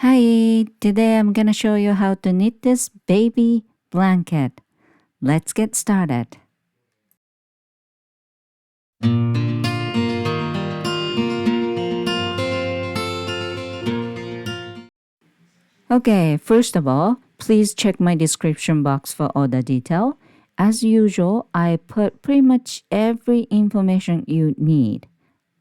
Hi, today I'm gonna show you how to knit this baby blanket. Let's get started. Okay, first of all, please check my description box for all the detail. As usual, I put pretty much every information you need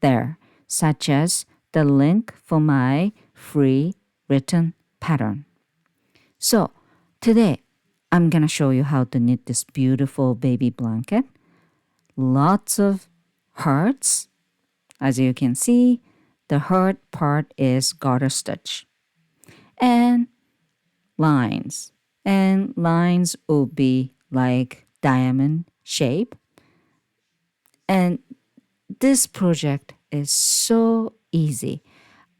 there, such as the link for my free written pattern. So, today I'm gonna show you how to knit this beautiful baby blanket. Lots of hearts. As you can see, the heart part is garter stitch and lines. And lines will be like diamond shape. And this project is so easy.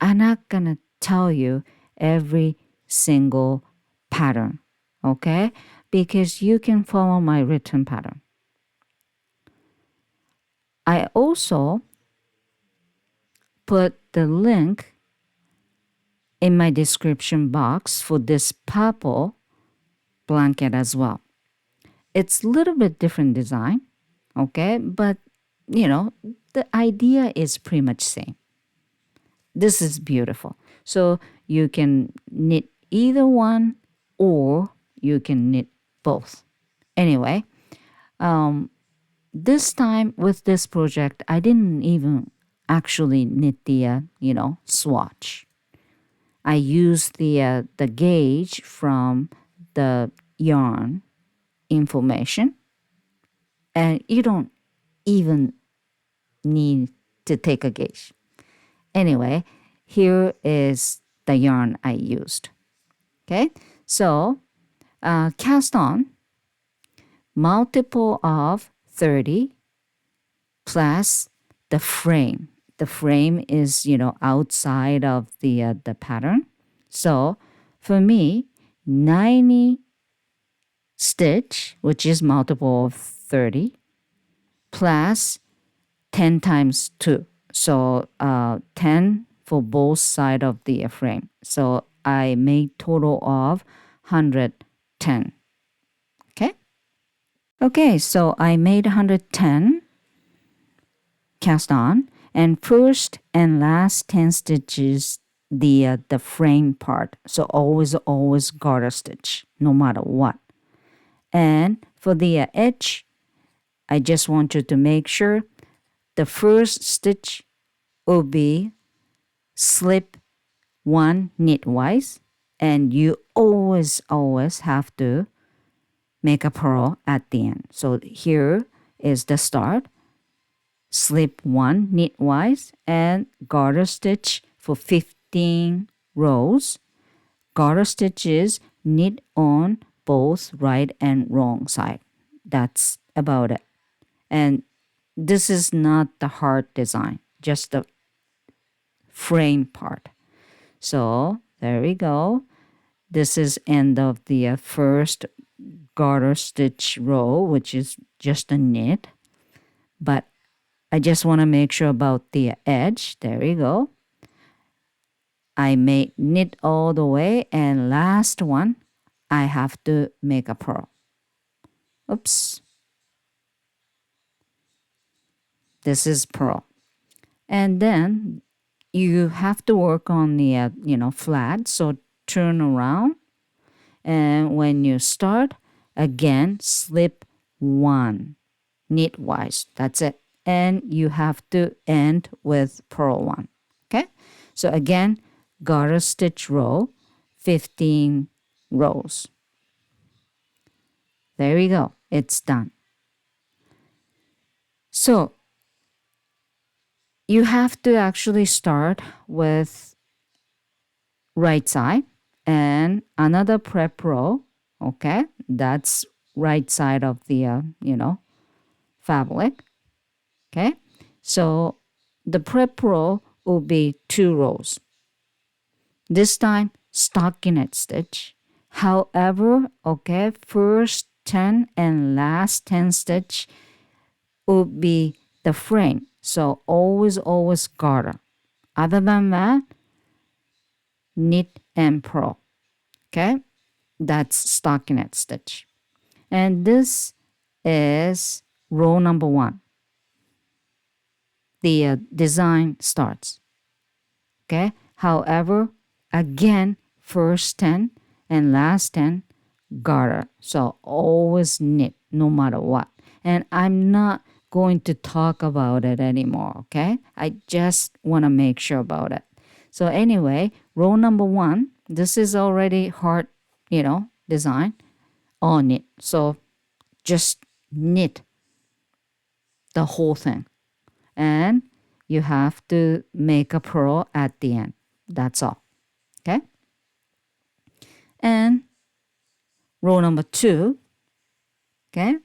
I'm not gonna tell you every single pattern, okay? Because you can follow my written pattern. I also put the link in my description box for this purple blanket as well. It's a little bit different design, okay? But, the idea is pretty much same. This is beautiful. So you can knit either one or you can knit both. Anyway, this time with this project, I didn't even actually knit the, swatch. I used the gauge from the yarn information, and you don't even need to take a gauge. Anyway, here is the yarn I used. Okay, so cast on multiple of 30 plus the frame. The frame is outside of the pattern. So for me, 90 stitch, which is multiple of 30, plus 10 times 2. So 10 for both side of the frame. So I made total of 110. Okay? Okay, so I made 110 cast on, and first and last 10 stitches the frame part. So always garter stitch, no matter what. And for the edge, I just want you to make sure the first stitch will be slip one knitwise, and you always have to make a purl at the end. So here is the start. Slip one knitwise and garter stitch for 15 rows. Garter stitches knit on both right and wrong side. That's about it. And this is not the heart design, just the frame part. So there we go. This is end of the first garter stitch row, which is just a knit. But I just want to make sure about the edge. There we go. I made knit all the way, and last one, I have to make a purl. Oops. This is purl. And then you have to work on the, flat. So turn around. And when you start, again, slip one knitwise. That's it. And you have to end with purl one. Okay? So again, garter stitch row, 15 rows. There we go. It's done. So you have to actually start with right side and another prep row. Okay? That's right side of the, fabric. Okay? So the prep row will be 2 rows. This time, stockinette stitch. However, okay, first 10 and last 10 stitch will be the frame. So always garter. Other than that, knit and purl. Okay, that's stockinette stitch. And this is row number 1. The design starts. Okay, however, again, first 10 and last 10 garter. So always knit no matter what. And I'm not going to talk about it anymore, okay? I just want to make sure about it. So anyway, row number 1, this is already hard, design, all knit. So just knit the whole thing. And you have to make a purl at the end. That's all, okay? And row number 2, okay?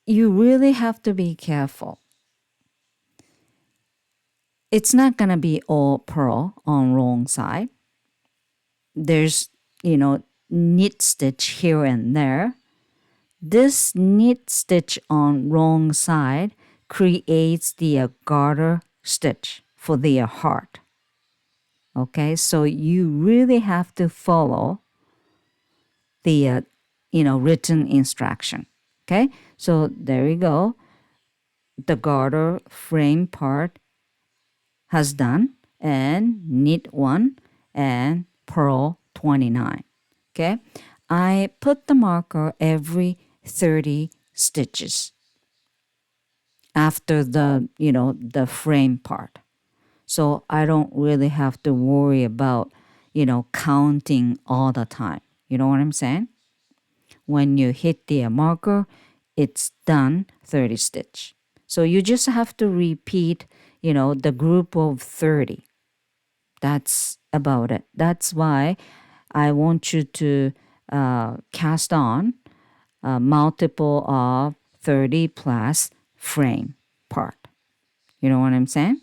You really have to be careful. It's not going to be all purl on wrong side. There's, knit stitch here and there. This knit stitch on wrong side creates the garter stitch for the heart. Okay, so you really have to follow the, written instruction. Okay, so there you go. The garter frame part has done, and knit 1 and purl 29. Okay, I put the marker every 30 stitches after the frame part. So I don't really have to worry about, counting all the time. You know what I'm saying? When you hit the marker, it's done 30 stitch. So you just have to repeat, the group of 30. That's about it. That's why I want you to cast on a multiple of 30 plus frame part. You know what I'm saying?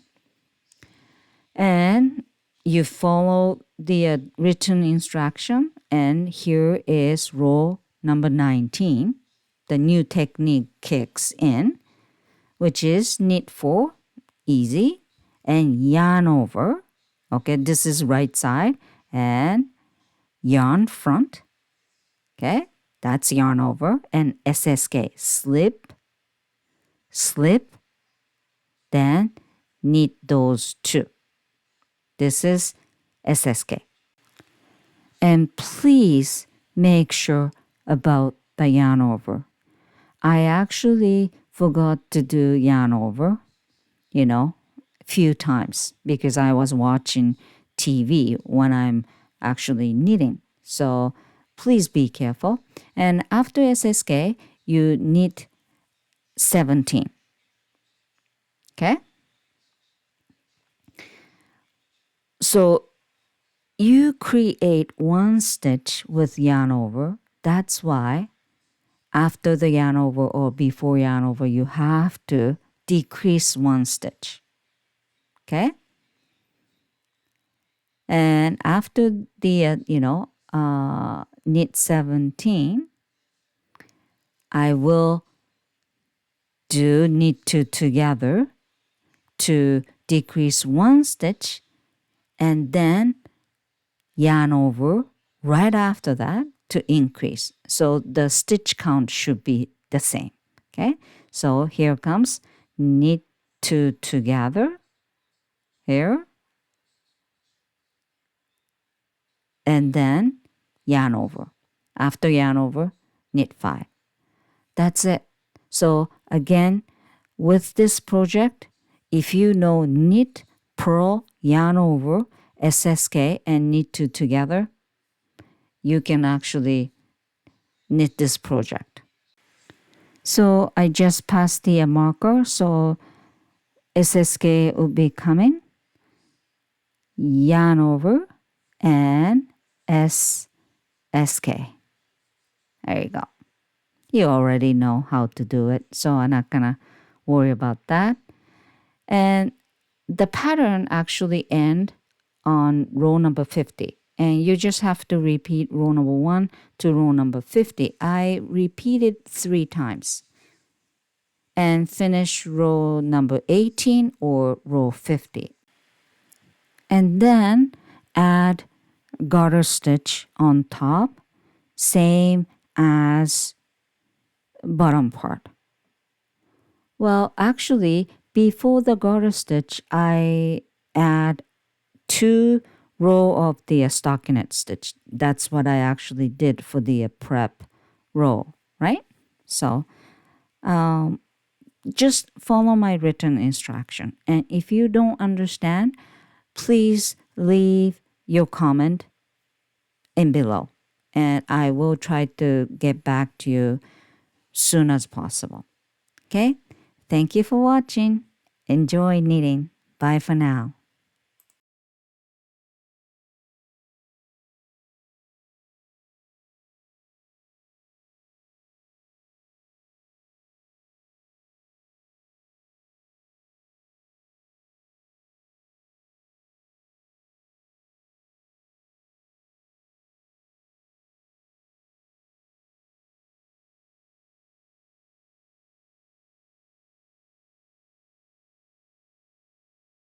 And you follow the written instruction, and here is row number 19. The new technique kicks in, which is knit 4, easy, and yarn over. Okay, this is right side, and yarn front. Okay, that's yarn over, and SSK, slip, slip, then knit those 2. This is SSK. And please make sure about the yarn over. I actually forgot to do yarn over, few times because I was watching TV when I'm actually knitting. So please be careful. And after SSK, you knit 17. Okay? So you create 1 stitch with yarn over. That's why after the yarn over or before yarn over, you have to decrease 1 stitch. Okay? And after the, knit 17, I will do knit 2 together to decrease 1 stitch, and then yarn over right after that to increase. So the stitch count should be the same. Okay, so here comes knit 2 together here, and then yarn over. After yarn over, knit 5. That's it. So again, with this project, if you know knit, purl, yarn over, SSK, and knit 2 together, you can actually knit this project. So I just passed the marker, so SSK will be coming, yarn over, and SSK. There you go. You already know how to do it, so I'm not gonna worry about that. And the pattern actually end on row number 50. And you just have to repeat row number 1 to row number 50. I repeated 3 times. And finish row number 18 or row 50. And then add garter stitch on top, same as bottom part. Well, actually, before the garter stitch, I add 2 row of the stockinette stitch. That's what I actually did for the prep row, right? So just follow my written instruction. And if you don't understand, please leave your comment in below. And I will try to get back to you soon as possible. Okay? Thank you for watching. Enjoy knitting. Bye for now.